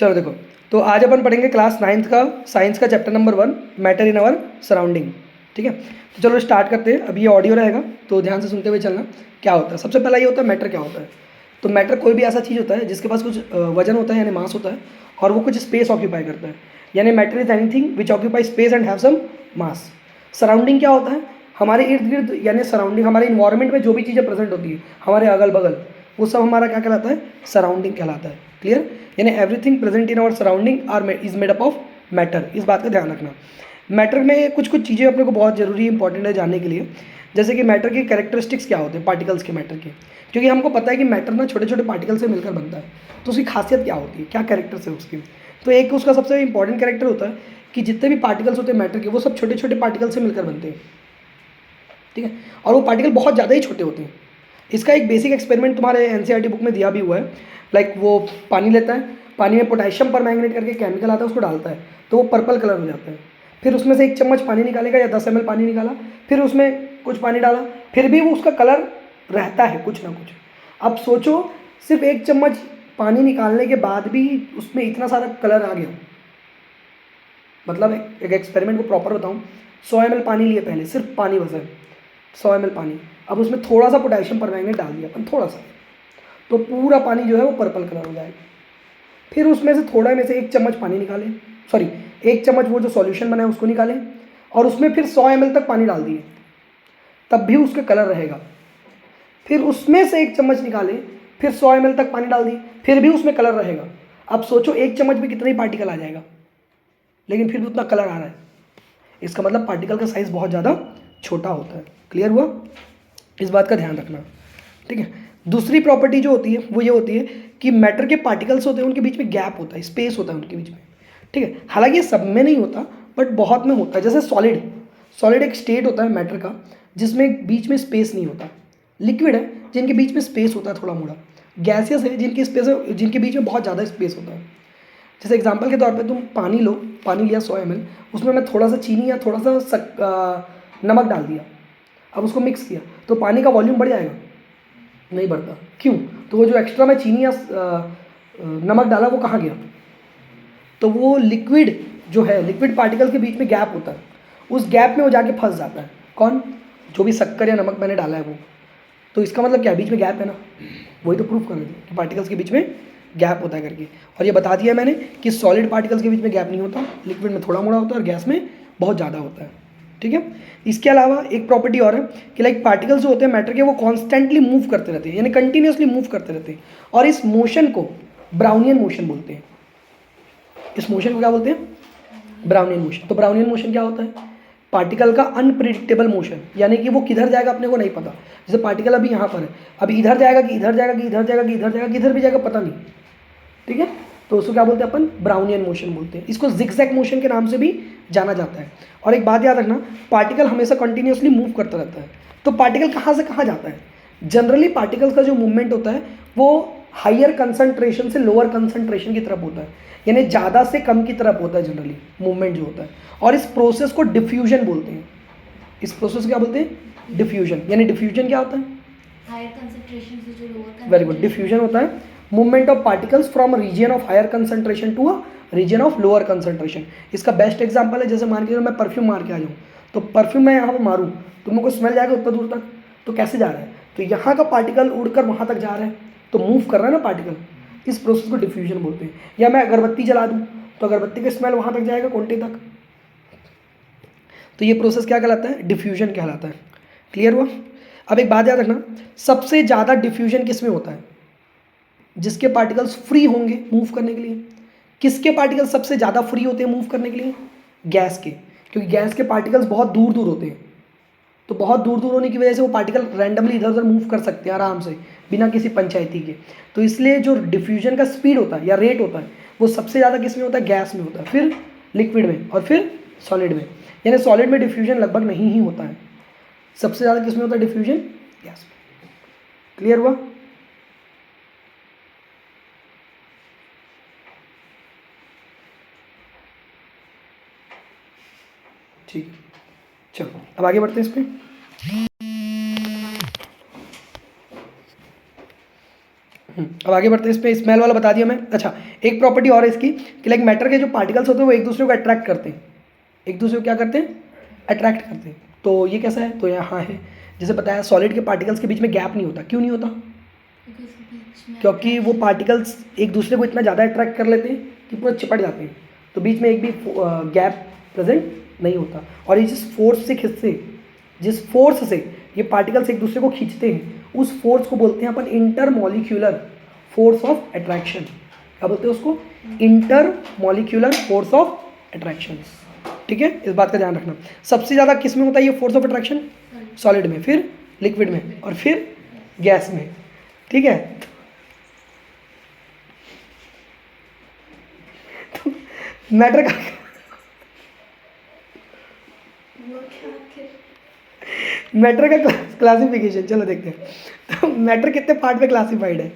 चलो देखो, तो आज अपन पढ़ेंगे क्लास 9th का साइंस का chapter number 1 matter in our surrounding. ठीक है, तो चलो स्टार्ट करते हैं। अभी ये ऑडियो रहेगा तो ध्यान से सुनते हुए चलना। क्या होता है, सबसे पहला ये होता है मैटर क्या होता है। तो मैटर कोई भी ऐसा चीज़ होता है जिसके पास कुछ वजन होता है यानी मास होता है और वो कुछ स्पेस ऑक्यूपाई करता है, यानी matter is anything which occupy space and have some mass. Surrounding क्या होता है, हमारे इर्द गिर्द यानी सराउंडिंग, हमारे इन्वायरमेंट में जो भी चीज़ें प्रेजेंट होती है हमारे अगल बगल, वो सब हमारा क्या कहलाता है, सराउंडिंग कहलाता है। क्लियर, यानी everything present in our surrounding are is made up of matter. इस बात का ध्यान रखना। मैटर में कुछ कुछ चीज़ें अपने को बहुत ज़रूरी इंपॉर्टेंट है जानने के लिए, जैसे कि मैटर के कैरेक्टरिस्टिक्स क्या होते हैं, पार्टिकल्स के मैटर के, क्योंकि हमको पता है कि मैटर ना छोटे छोटे पार्टिकल से मिलकर बनता है। तो उसकी खासियत क्या होती है, क्या कैरेक्टर्स है उसकी। तो एक उसका सबसे इंपॉर्टेंट कैरेक्टर होता है कि जितने भी पार्टिकल्स होते हैं मैटर के, वो सब छोटे छोटे पार्टिकल से मिलकर बनते हैं। ठीक है, और वो पार्टिकल बहुत ज़्यादा ही छोटे होते हैं। इसका एक बेसिक एक्सपेरिमेंट तुम्हारे एनसीईआरटी बुक में दिया भी हुआ है। लाइक वो पानी लेता है, पानी में पोटेशियम परमैंगनेट करके केमिकल आता है, उसको डालता है तो वो पर्पल कलर हो जाता है। फिर उसमें से 1 चम्मच पानी निकालेगा या 10 ml पानी निकाला, फिर उसमें कुछ पानी डाला, फिर भी वो उसका कलर रहता है कुछ ना कुछ। अब सोचो, सिर्फ 1 चम्मच पानी निकालने के बाद भी उसमें इतना सारा कलर आ गया। मतलब एक एक्सपेरिमेंट को प्रॉपर बताऊँ, 100 ml पानी लिए पहले, सिर्फ पानी बस है 100 ml पानी। अब उसमें थोड़ा सा पोटेशियम परमैंगनेट डाल दिया अपन, थोड़ा सा, तो पूरा पानी जो है वो पर्पल कलर हो जाएगा। फिर उसमें से थोड़ा में से 1 चम्मच पानी निकालें, सॉरी 1 चम्मच वो जो सॉल्यूशन बना है उसको निकालें और उसमें फिर 100 ml तक पानी डाल दिए, तब भी उसका कलर रहेगा। फिर उसमें से 1 चम्मच निकालें, फिर 100 ml तक पानी डाल दिए, फिर भी उसमें कलर रहेगा। अब सोचो 1 चम्मच में कितना ही पार्टिकल आ जाएगा, लेकिन फिर भी उतना कलर आ रहा है। इसका मतलब पार्टिकल का साइज़ बहुत ज़्यादा छोटा होता है। क्लियर हुआ, इस बात का ध्यान रखना। ठीक है, दूसरी प्रॉपर्टी जो होती है वो ये होती है कि मैटर के पार्टिकल्स होते हैं उनके बीच में गैप होता है, स्पेस होता है उनके बीच में। ठीक है, हालांकि ये सब में नहीं होता बट बहुत में होता है। जैसे सॉलिड, सॉलिड एक स्टेट होता है मैटर का जिसमें बीच में स्पेस नहीं होता। लिक्विड है जिनके बीच में स्पेस होता है थोड़ा मोड़ा। गैसियस है जिनके बीच में बहुत ज़्यादा स्पेस होता है। जैसे एग्जांपल के तौर पे तुम पानी लो, पानी लिया 100 ml, उसमें मैं थोड़ा सा चीनी या थोड़ा सा नमक डाल दिया, अब उसको मिक्स किया तो पानी का वॉल्यूम बढ़ जाएगा, नहीं बढ़ता। क्यों, तो वो जो एक्स्ट्रा में चीनी या नमक डाला वो कहाँ गया, तो वो लिक्विड जो है, लिक्विड पार्टिकल्स के बीच में गैप होता है, उस गैप में वो जाके फंस जाता है। कौन, जो भी शक्कर या नमक मैंने डाला है वो। तो इसका मतलब क्या, बीच में गैप है ना, वही तो प्रूफ कर रहे थे कि पार्टिकल्स के बीच में गैप होता है करके। और ये बता दिया मैंने कि सॉलिड पार्टिकल्स के बीच में गैप नहीं होता, लिक्विड में थोड़ा मोड़ा होता है और गैस में बहुत ज़्यादा होता है। ठीक है, इसके अलावा एक प्रॉपर्टी और है कि लाइक पार्टिकल्स जो होते हैं मैटर के, वो कॉन्स्टेंटली मूव करते रहते हैं, यानी कंटिन्यूसली मूव करते रहते हैं। और इस मोशन को ब्राउनियन मोशन बोलते हैं। इस मोशन को क्या बोलते हैं, ब्राउनियन मोशन। तो ब्राउनियन मोशन क्या होता है, पार्टिकल का अनप्रिडिक्टेबल मोशन, यानी कि वो किधर जाएगा अपने को नहीं पता। जैसे पार्टिकल अभी यहाँ पर है, अभी इधर जाएगा कि इधर जाएगा कि इधर जाएगा कि इधर जाएगा कि इधर भी जाएगा, पता नहीं। ठीक है, तो उसको क्या बोलते हैं अपन, ब्राउनियन मोशन बोलते हैं। इसको जिगजैग मोशन के नाम से भी जाना जाता है। और एक बात याद रखना, पार्टिकल हमेशा कंटिन्यूसली मूव करता रहता है। तो पार्टिकल कहाँ से कहाँ जाता है, जनरली पार्टिकल्स का जो मूवमेंट होता है वो हायर कंसंट्रेशन से लोअर कंसंट्रेशन की तरफ होता है, यानी ज़्यादा से कम की तरफ होता है जनरली मूवमेंट जो होता है। और इस प्रोसेस को डिफ्यूजन बोलते हैं। इस प्रोसेस क्या बोलते हैं, डिफ्यूजन। यानी डिफ्यूजन क्या होता है, हायर कंसंट्रेशन से जो लोअर, वेरी गुड, डिफ्यूजन होता है movement of particles from region of higher concentration to a region of lower concentration. इसका बेस्ट एग्जांपल है, जैसे मान के मैं परफ्यूम मार के आ जाऊँ, तो परफ्यूम मैं यहाँ पर मारूँ तो मेरे को स्मेल जाएगा उतना दूर तक, तो कैसे जा रहा है, तो यहाँ का पार्टिकल उड़कर वहाँ तक जा रहा है, तो मूव कर रहा है ना पार्टिकल। इस प्रोसेस को डिफ्यूजन बोलते हैं। या मैं अगरबत्ती जला दूँ तो अगरबत्ती का स्मेल वहाँ तक जाएगा, कोंटे तक। तो ये प्रोसेस क्या कहलाता है, डिफ्यूजन कहलाता है। क्लियर हुआ। अब एक बात याद रखना, सबसे ज़्यादा डिफ्यूजन किस में होता है, जिसके पार्टिकल्स फ्री होंगे मूव करने के लिए। किसके पार्टिकल्स सबसे ज़्यादा फ्री होते हैं मूव करने के लिए, गैस के, क्योंकि गैस के पार्टिकल्स बहुत दूर दूर होते हैं। तो बहुत दूर दूर होने की वजह से वो पार्टिकल रैंडमली इधर उधर मूव कर सकते हैं आराम से, बिना किसी पंचायती के। तो इसलिए जो डिफ्यूजन का स्पीड होता है या रेट होता है, वो सबसे ज़्यादा किस में होता है, गैस में होता है, फिर लिक्विड में और फिर सॉलिड में। यानी सॉलिड में डिफ्यूजन लगभग नहीं ही होता है, सबसे ज़्यादा किस में होता है डिफ्यूजन, गैस में। क्लियर हुआ। ठीक है, चलो अब आगे बढ़ते हैं इस पर। अब आगे बढ़ते हैं, इसमें स्मेल वाला बता दिया मैं। अच्छा, एक प्रॉपर्टी और है इसकी कि लाइक मैटर के जो पार्टिकल्स होते हैं वो एक दूसरे को अट्रैक्ट करते हैं, एक दूसरे को क्या करते हैं, अट्रैक्ट करते हैं। तो ये कैसा है, तो यहाँ है जैसे बताया सॉलिड के पार्टिकल्स के बीच में गैप नहीं होता। क्यों नहीं होता? Because बीच में क्योंकि वो पार्टिकल्स एक दूसरे को इतना ज़्यादा अट्रैक्ट कर लेते हैं कि पूरा चिपट जाते हैं, तो बीच में एक भी गैप प्रेजेंट नहीं होता। और ये जिस फोर्स से ये पार्टिकल्स एक दूसरे को खींचते हैं, उस फोर्स को बोलते हैं अपन इंटरमॉलिक्यूलर फोर्स ऑफ अट्रैक्शन। क्या बोलते हैं उसको? Intermolecular force of attraction. ठीक है, इस बात का ध्यान रखना। सबसे ज़्यादा किस में होता है ये फोर्स ऑफ अट्रैक्शन? सॉलिड में, फिर लिक्विड में, और फिर गैस में। ठीक है, तो मैटर का मैटर का क्लासिफिकेशन चलो देखते हैं। तो मैटर कितने पार्ट में क्लासिफाइड है?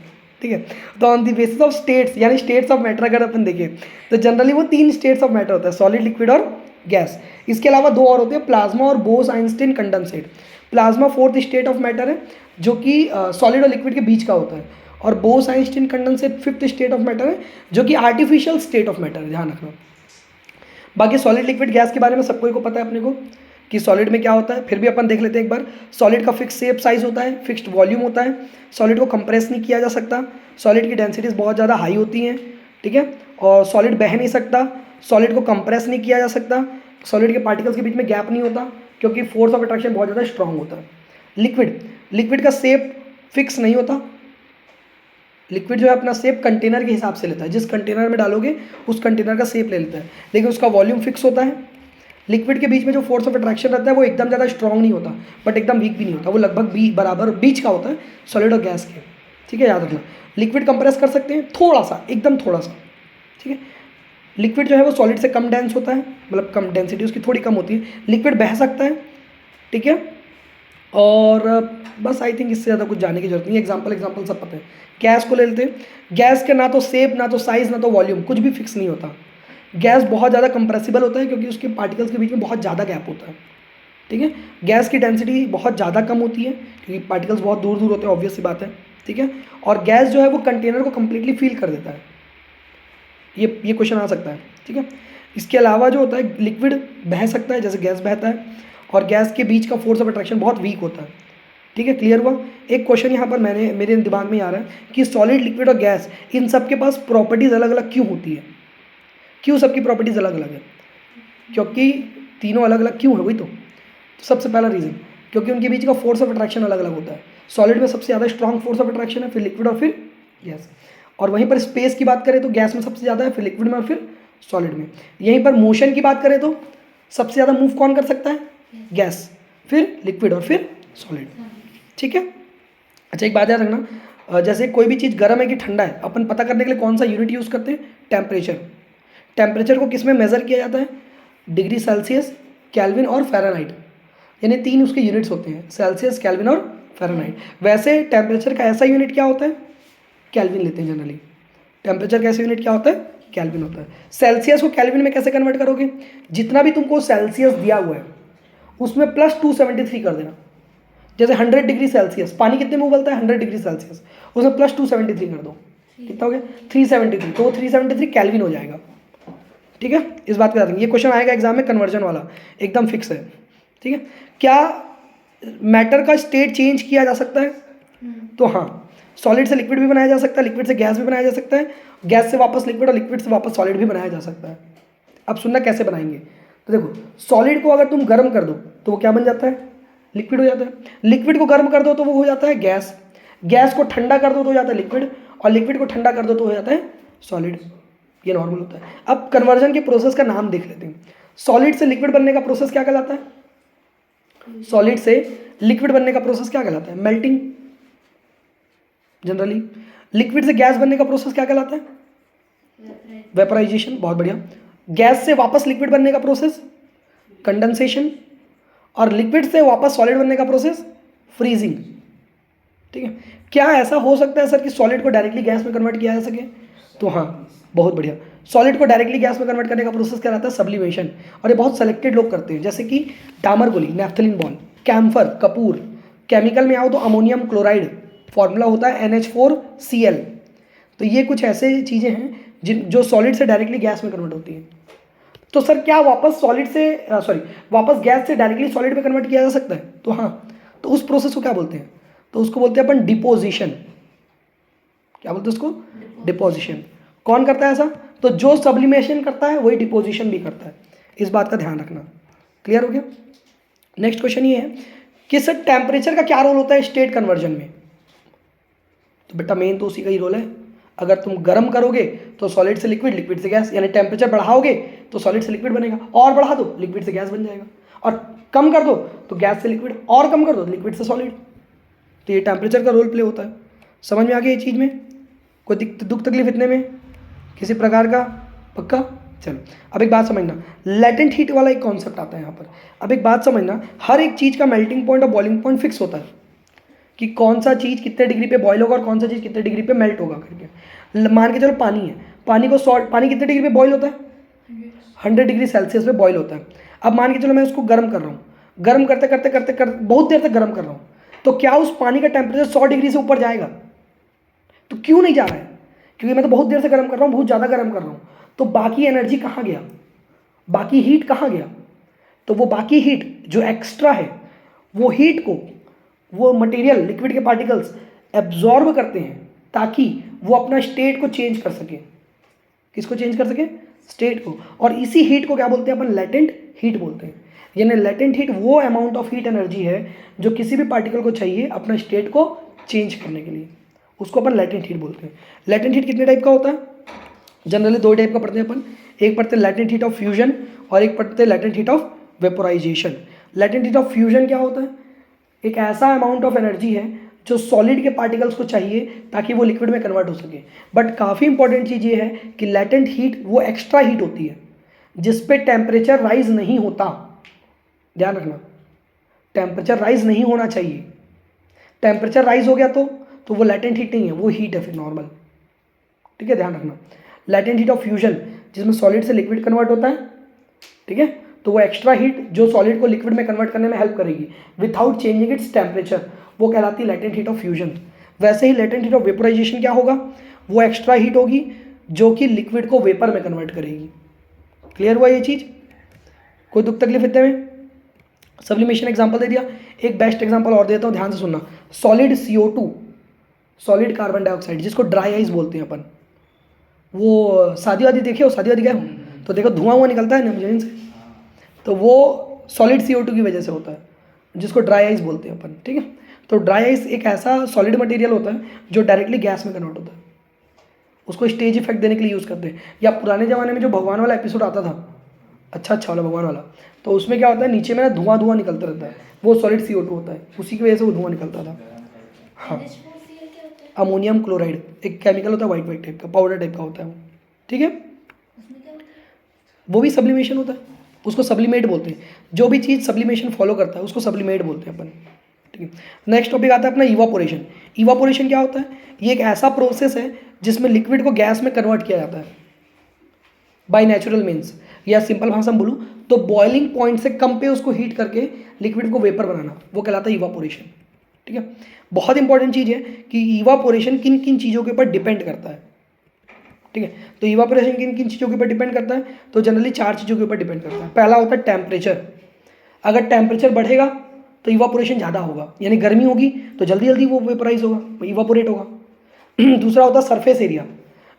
ठीक है, तो on the basis of states, यानी स्टेट्स ऑफ मैटर अगर अपन देखें तो जनरली वो 3 स्टेट्स ऑफ मैटर होता है, सॉलिड, लिक्विड और गैस। इसके अलावा 2 और होते हैं, प्लाज्मा और Bose-Einstein condensate. Plasma 4th state of matter है जो कि सॉलिड और लिक्विड के बीच का होता है, और Bose-Einstein condensate 5th state of matter है जो कि आर्टिफिशियल स्टेट ऑफ मैटर है, ध्यान रखना। बाकी सॉलिड, लिक्विड, गैस के बारे में सबको को पता है अपने को कि सॉलिड में क्या होता है, फिर भी अपन देख लेते हैं एक बार। सॉलिड का फिक्स शेप साइज होता है, फिक्स्ड वॉल्यूम होता है, सॉलिड को कंप्रेस नहीं किया जा सकता, सॉलिड की डेंसिटीज बहुत ज़्यादा हाई होती हैं। ठीक है, और सॉलिड बह नहीं सकता, सॉलिड को कंप्रेस नहीं किया जा सकता, सॉलिड के पार्टिकल्स के बीच में गैप नहीं होता क्योंकि फोर्स ऑफ अट्रैक्शन बहुत ज़्यादा स्ट्रांग होता है। लिक्विड का शेप फिक्स नहीं होता। लिक्विड जो है अपना शेप कंटेनर के हिसाब से लेता है, जिस कंटेनर में डालोगे उस कंटेनर का शेप ले लेता है, लेकिन उसका वॉल्यूम फिक्स होता है। लिक्विड के बीच में जो फोर्स ऑफ अट्रैक्शन रहता है वो एकदम ज़्यादा स्ट्रांग नहीं होता, बट एकदम वीक भी नहीं होता, वो लगभग बराबर बीच का होता है सॉलिड और गैस के। ठीक है, याद रखना। लिक्विड कंप्रेस कर सकते हैं थोड़ा सा, एकदम थोड़ा सा। ठीक है, लिक्विड जो है वो सॉलिड से कम डेंस होता है, मतलब कम डेंसिटी उसकी थोड़ी कम होती है। लिक्विड बह सकता है। ठीक है, और बस आई थिंक इससे ज़्यादा कुछ जानने की जरूरत नहीं है। एग्जाम्पल सब पता है। गैस को ले लेते हैं। गैस के ना तो शेप, ना तो साइज़, ना तो वॉल्यूम, कुछ भी फिक्स नहीं होता। गैस बहुत ज़्यादा कंप्रेसिबल होता है क्योंकि उसके पार्टिकल्स के बीच में बहुत ज़्यादा गैप होता है। ठीक है, गैस की डेंसिटी बहुत ज़्यादा कम होती है क्योंकि पार्टिकल्स बहुत दूर दूर होते हैं, ऑब्वियस सी बात है। ठीक है, और गैस जो है वो कंटेनर को कम्प्लीटली फील कर देता है। ये क्वेश्चन आ सकता है। ठीक है, इसके अलावा जो होता है लिक्विड बह सकता है जैसे गैस बहता है, और गैस के बीच का फोर्स ऑफ अट्रैक्शन बहुत वीक होता है। ठीक है, क्लियर हुआ? एक क्वेश्चन यहाँ पर मेरे दिमाग में आ रहा है कि सॉलिड, लिक्विड और गैस, इन सब के पास प्रॉपर्टीज़ अलग अलग क्यों होती है? क्यों सबकी प्रॉपर्टीज़ अलग अलग है? क्योंकि तीनों अलग अलग क्यों है, वही तो सबसे पहला रीज़न, क्योंकि उनके बीच का फोर्स ऑफ अट्रैक्शन अलग अलग होता है। सॉलिड में सबसे ज़्यादा स्ट्रॉन्ग फोर्स ऑफ अट्रैक्शन है, फिर लिक्विड और फिर गैस। और वहीं पर स्पेस की बात करें तो गैस में सबसे ज़्यादा है, फिर लिक्विड में और फिर सॉलिड में। यहीं पर मोशन की बात करें तो सबसे ज़्यादा मूव कौन कर सकता है? गैस, फिर लिक्विड और फिर सॉलिड। ठीक है, अच्छा एक बात याद रखना, जैसे कोई भी चीज़ गर्म है कि ठंडा है, अपन पता करने के लिए कौन सा यूनिट यूज़ करते हैं? टेम्परेचर। टेम्परेचर को किस में मेज़र किया जाता है? डिग्री सेल्सियस, केल्विन और फ़ारेनहाइट, यानी 3 उसके यूनिट्स होते हैं, सेल्सियस, केल्विन और फ़ारेनहाइट। वैसे टेम्परेचर का ऐसा यूनिट क्या होता है? केल्विन लेते हैं जनरली। टेम्परेचर का ऐसा यूनिट क्या होता है? केल्विन होता है। सेल्सियस को केल्विन में कैसे कन्वर्ट करोगे? जितना भी तुमको सेल्सियस दिया हुआ है उसमें +273 कर देना। जैसे 100 डिग्री सेल्सियस, पानी कितने में उबलता है? 100 डिग्री सेल्सियस, उसमें +273 कर दो, कितना हो गया? 373। तो वो 373 केल्विन हो जाएगा। ठीक है, इस बात को याद रखिए, ये क्वेश्चन आएगा एग्जाम में, कन्वर्जन वाला, एकदम फिक्स है। ठीक है, क्या मैटर का स्टेट चेंज किया जा सकता है? तो हाँ, सॉलिड से लिक्विड भी बनाया जा सकता है, लिक्विड से गैस भी बनाया जा सकता है, गैस से वापस लिक्विड और लिक्विड से वापस सॉलिड भी बनाया जा सकता है। अब सुनना कैसे बनाएंगे। तो देखो, सॉलिड को अगर तुम गर्म कर दो तो वो क्या बन जाता है? लिक्विड हो जाता है। लिक्विड को गर्म कर दो तो वो हो जाता है गैस। गैस को ठंडा कर दो तो हो जाता है लिक्विड, और लिक्विड को ठंडा कर दो तो हो जाता है सॉलिड। ये नॉर्मल होता है। अब कन्वर्जन के प्रोसेस का नाम देख लेते हैं। सॉलिड से लिक्विड बनने का प्रोसेस क्या कहलाता है? सॉलिड से लिक्विड बनने का प्रोसेस क्या कहलाता है? Melting generally. लिक्विड से गैस बनने का प्रोसेस क्या कहलाता है? वेपराइजेशन। बहुत बढ़िया। गैस से वापस लिक्विड बनने का प्रोसेस कंडेंसेशन, और लिक्विड से वापस सॉलिड बनने का प्रोसेस फ्रीजिंग। ठीक है, क्या ऐसा हो सकता है सर कि सॉलिड को डायरेक्टली गैस में कन्वर्ट किया जा सके? तो हाँ, बहुत बढ़िया। सॉलिड को डायरेक्टली गैस में कन्वर्ट करने का प्रोसेस क्या रहता है? सब्लिमेशन। और ये बहुत सेलेक्टेड लोग करते हैं, जैसे कि डामर गोली, नैफ्थलीन बॉल, कैम्फर, कपूर। केमिकल में आओ तो अमोनियम क्लोराइड, फॉर्मूला होता है NH4Cl। तो ये कुछ ऐसे चीज़ें हैं जो सॉलिड से डायरेक्टली गैस में कन्वर्ट होती हैं। तो सर क्या वापस सॉलिड से वापस गैस से डायरेक्टली सॉलिड में कन्वर्ट किया जा सकता है? तो हाँ, तो उस प्रोसेस को क्या बोलते हैं? तो उसको बोलते हैं अपन डिपोजिशन। क्या बोलते हैं उसको? डिपोजिशन। कौन करता है ऐसा? तो जो सब्लिमेशन करता है वही डिपोजिशन भी करता है। इस बात का ध्यान रखना। क्लियर हो गया? नेक्स्ट क्वेश्चन ये है कि सर टेम्परेचर का क्या रोल होता है स्टेट कन्वर्जन में? तो बेटा मेन तो उसी का ही रोल है। अगर तुम गर्म करोगे तो सॉलिड से लिक्विड, लिक्विड से गैस, यानी टेम्परेचर बढ़ाओगे तो सॉलिड से लिक्विड बनेगा, और बढ़ा दो लिक्विड से गैस बन जाएगा, और कम कर दो तो गैस से लिक्विड, और कम कर दो लिक्विड से सॉलिड। तो ये टेम्परेचर का रोल प्ले होता है। समझ में आ गया ये चीज़ में? कोई दुख तकलीफ इतने में किसी प्रकार का? पक्का? चलो अब एक बात समझना, लेटेंट हीट वाला एक कॉन्सेप्ट आता है यहाँ पर। अब एक बात समझना, हर एक चीज़ का मेल्टिंग पॉइंट और बॉइलिंग पॉइंट फिक्स होता है कि कौन सा चीज़ कितने डिग्री पे बॉयल होगा और कौन सा चीज़ कितने डिग्री पे मेल्ट होगा करके। मान के चलो पानी है, पानी कितने डिग्री पे बॉयल होता है? 100 डिग्री सेल्सियस पे बॉयल होता है। अब मान के चलो मैं उसको गर्म कर रहा हूँ, गर्म करते करते करते कर बहुत देर तक गर्म कर रहा हूँ, तो क्या उस पानी का टेम्परेचर 100 डिग्री से ऊपर जाएगा? तो क्यों नहीं जा रहा है? क्योंकि मैं तो बहुत देर से गर्म कर रहा हूँ, बहुत ज़्यादा गर्म कर रहा हूँ। तो बाकी एनर्जी कहाँ गया? बाकी हीट कहाँ गया? तो वो बाकी हीट जो एक्स्ट्रा है, वो हीट को वो मटेरियल, लिक्विड के पार्टिकल्स एब्जॉर्ब करते हैं ताकि वो अपना स्टेट को चेंज कर सके। किसको चेंज कर सके? स्टेट को। और इसी हीट को क्या बोलते हैं अपन? लेटेंट हीट बोलते हैं। यानी लेटेंट हीट वो अमाउंट ऑफ हीट एनर्जी है जो किसी भी पार्टिकल को चाहिए अपना स्टेट को चेंज करने के लिए, उसको अपन लेटेंट हीट बोलते हैं। लेटेंट हीट कितने टाइप का होता है? जनरली 2 टाइप का पढ़ते हैं अपन। एक पढ़ते हैं लेटेंट हीट ऑफ फ्यूजन और एक पढ़ते हैं latent heat of vaporisation. Latent heat of fusion क्या होता है? एक ऐसा अमाउंट ऑफ एनर्जी है जो सॉलिड के पार्टिकल्स को चाहिए ताकि वो लिक्विड में कन्वर्ट हो सके। बट काफ़ी इंपॉर्टेंट चीज़ ये है कि लेटेंट हीट वो एक्स्ट्रा हीट होती है जिस पे टेम्परेचर राइज नहीं होता। ध्यान रखना, टेम्परेचर राइज नहीं होना चाहिए। टेम्परेचर राइज हो गया तो वो लेटेंट हीट नहीं है, वो हीट है फिर नॉर्मल। ठीक है, ध्यान रखना। लेटेंट हीट ऑफ फ्यूजन जिसमें सॉलिड से लिक्विड कन्वर्ट होता है, ठीक है, तो वो एक्स्ट्रा हीट जो सॉलिड को लिक्विड में कन्वर्ट करने में हेल्प करेगी विदाउट चेंजिंग इट्स टेम्परेचर, वो कहलाती है लेटेंट हीट ऑफ फ्यूजन। वैसे ही लेटेंट हीट ऑफ वेपोराइजेशन क्या होगा? वो एक्स्ट्रा हीट होगी जो कि लिक्विड को वेपर में कन्वर्ट करेगी। क्लियर हुआ ये चीज़? कोई दुख तकलीफ इतने में? सब्लिमेशन एग्जांपल दे दिया, एक बेस्ट एग्जांपल और देता हूँ, ध्यान से सुनना। Solid CO2, solid carbon dioxide, जिसको ड्राई आइस बोलते हैं अपन। वो शादी वादी देखे हो? शादी वादी गए हो तो देखो धुआं निकलता है ना जमीन से, तो वो सॉलिड CO2 की वजह से होता है, जिसको ड्राई आइस बोलते हैं अपन। ठीक है, तो ड्राई आइस एक ऐसा सॉलिड मटेरियल होता है जो डायरेक्टली गैस में कन्वर्ट होता है। उसको स्टेज इफेक्ट देने के लिए यूज़ करते हैं। या पुराने ज़माने में जो भगवान वाला एपिसोड आता था, अच्छा वाला भगवान वाला, तो उसमें क्या होता है, नीचे में ना धुआं निकलता रहता है, वो सॉलिड CO2 होता है, उसी की वजह से वो धुआं निकलता था। हाँ, NH4Cl क्या होता है? अमोनियम क्लोराइड एक केमिकल होता है, वाइट टाइप का, पाउडर टाइप का होता है वो। ठीक है, उसमें क्या होता है? वो भी सब्लिमेशन होता है, उसको सब्लिमेट बोलते हैं। जो भी चीज़ सब्लिमेशन फॉलो करता है उसको सब्लिमेट बोलते हैं अपन। ठीक है, नेक्स्ट टॉपिक आता है अपना इवापोरेशन। इवापोरेशन क्या होता है? ये एक ऐसा प्रोसेस है जिसमें लिक्विड को गैस में कन्वर्ट किया जाता है बाय नेचुरल मीन्स, या सिंपल भाषा में बोलूँ तो बॉइलिंग पॉइंट से कम पे उसको हीट करके लिक्विड को वेपर बनाना, वो कहलाता है इवापोरेशन। ठीक है, बहुत इंपॉर्टेंट चीज़ है कि इवापोरेशन किन किन चीज़ों के ऊपर डिपेंड करता है। ठीक है, तो इवापोरेशन किन किन चीज़ों के ऊपर डिपेंड करता है? तो जनरली 4 चीज़ों के ऊपर डिपेंड करता है। पहला होता है टेम्परेचर। अगर टेम्परेचर बढ़ेगा तो इवापोरेशन ज़्यादा होगा, यानी गर्मी होगी तो जल्दी जल्दी वो वेपराइज होगा, इवापोरेट होगा। दूसरा होता है सरफेस एरिया।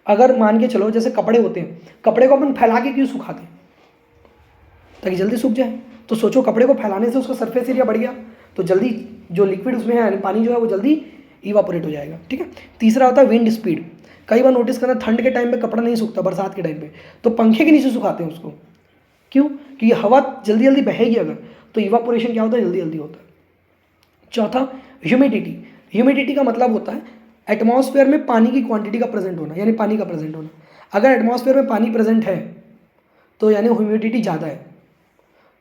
अगर मान के चलो जैसे कपड़े होते हैं, कपड़े को अपन फैला के क्यों सुखाते हैं? ताकि जल्दी सूख जाए। तो सोचो कपड़े को फैलाने से उसका सरफेस एरिया बढ़ गया तो जल्दी जो लिक्विड उसमें है यानी पानी जो है वो जल्दी इवापोरेट हो जाएगा। ठीक है, तीसरा होता है विंड स्पीड। कई बार नोटिस करना, ठंड के टाइम पे कपड़ा नहीं सूखता, बरसात के टाइम पे तो पंखे के नीचे सुखाते हैं उसको। क्यों? क्योंकि हवा जल्दी जल्दी बहेगी अगर, तो इवापोरेशन क्या होता है? जल्दी जल्दी होता है। चौथा ह्यूमिडिटी। ह्यूमिडिटी का मतलब होता है एटमॉस्फेयर में पानी की क्वांटिटी का प्रेजेंट होना, यानी पानी का प्रेजेंट होना। अगर एटमॉस्फेयर में पानी प्रेजेंट है तो यानी ह्यूमिडिटी ज़्यादा है,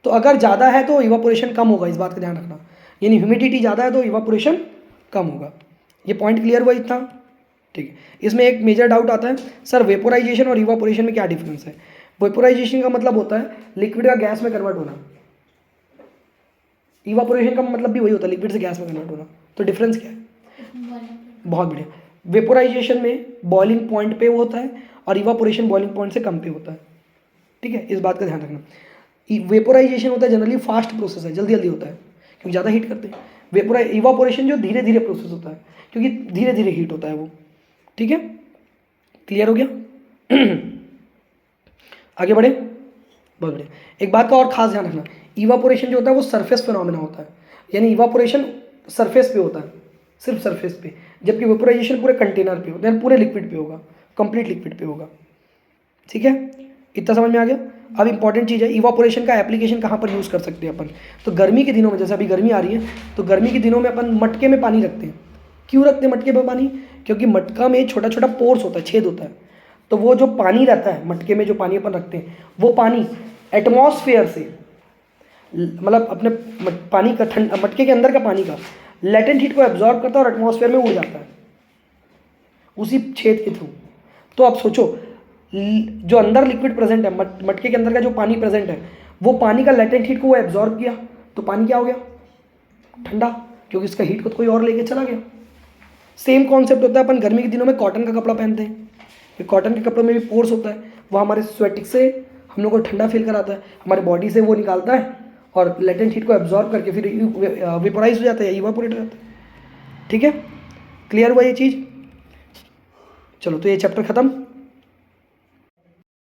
तो अगर ज़्यादा है तो इवापोरेशन कम होगा, इस बात का ध्यान रखना। यानी ह्यूमिडिटी ज़्यादा है तो इवापोरेशन कम होगा। ये पॉइंट क्लियर हुआ इतना? ठीक है, इसमें एक मेजर डाउट आता है, सर वेपोराइजेशन और इवापोरेशन में क्या डिफरेंस है? वेपोराइजेशन का मतलब होता है लिक्विड का गैस में कन्वर्ट होना, इवापोरेशन का मतलब भी वही होता है, लिक्विड से गैस में कन्वर्ट होना। तो डिफरेंस क्या है? बहुत बढ़िया। वेपोराइजेशन में बॉइलिंग पॉइंट पे वो होता है और इवापोरेशन बॉइलिंग पॉइंट से कम पे होता है। ठीक है, इस बात का ध्यान रखना। वेपोराइजेशन होता है जनरली फास्ट प्रोसेस है, जल्दी जल्दी होता है क्योंकि ज़्यादा हीट करते हैं। इवापोरेशन जो धीरे धीरे प्रोसेस होता है क्योंकि धीरे धीरे हीट होता है वो। ठीक है, क्लियर हो गया? आगे बढ़े, बहुत बढ़िया। एक बात का और खास ध्यान रखना, इवापोरेशन जो होता है वो सरफेस फिनोमेना होता है, यानी इवापोरेशन सरफेस पे होता है, सिर्फ सरफेस पे, जबकि वेपोराइजेशन पूरे कंटेनर पे होता है, पूरे लिक्विड पे होगा, कंप्लीट लिक्विड पे होगा। ठीक है, इतना समझ में आ गया? अब इंपॉर्टेंट चीज़ है, इवापोरेशन का एप्लीकेशन कहाँ पर यूज़ कर सकते हैं अपन। तो गर्मी के दिनों में, जैसे अभी गर्मी आ रही है, तो गर्मी के दिनों में अपन मटके में पानी रखते हैं। क्यों रखते हैं मटके में पानी? क्योंकि मटका में छोटा छोटा पोर्स होता है, छेद होता है, तो वो जो पानी रहता है मटके में, जो पानी अपन रखते हैं, वो पानी एटमॉस्फेयर से, मतलब अपने पानी का मटके के अंदर का पानी का लेटेंट हीट को एब्जॉर्ब करता है और एटमॉस्फेयर में उड़ जाता है उसी छेद के थ्रू। तो आप सोचो, जो अंदर लिक्विड प्रेजेंट है, मटके के अंदर का जो पानी प्रेजेंट है, वो पानी का लेटेंट हीट को वो एब्जॉर्ब किया, तो पानी क्या हो गया? ठंडा, क्योंकि इसका हीट को कोई और लेके चला गया। सेम कॉन्सेप्ट होता है, अपन गर्मी के दिनों में कॉटन का कपड़ा पहनते हैं, कॉटन के कपड़े में भी पोर्स होता है, वो हमारे स्वेटिक से हम लोग को ठंडा फील कराता है, हमारे बॉडी से वो निकालता है और लेटेंट हीट को एब्जॉर्ब करके फिर वेपोराइज हो जाता है, इवापोरेट हो जाता है। ठीक है, क्लियर हुआ ये चीज़? चलो, तो ये चैप्टर खत्म।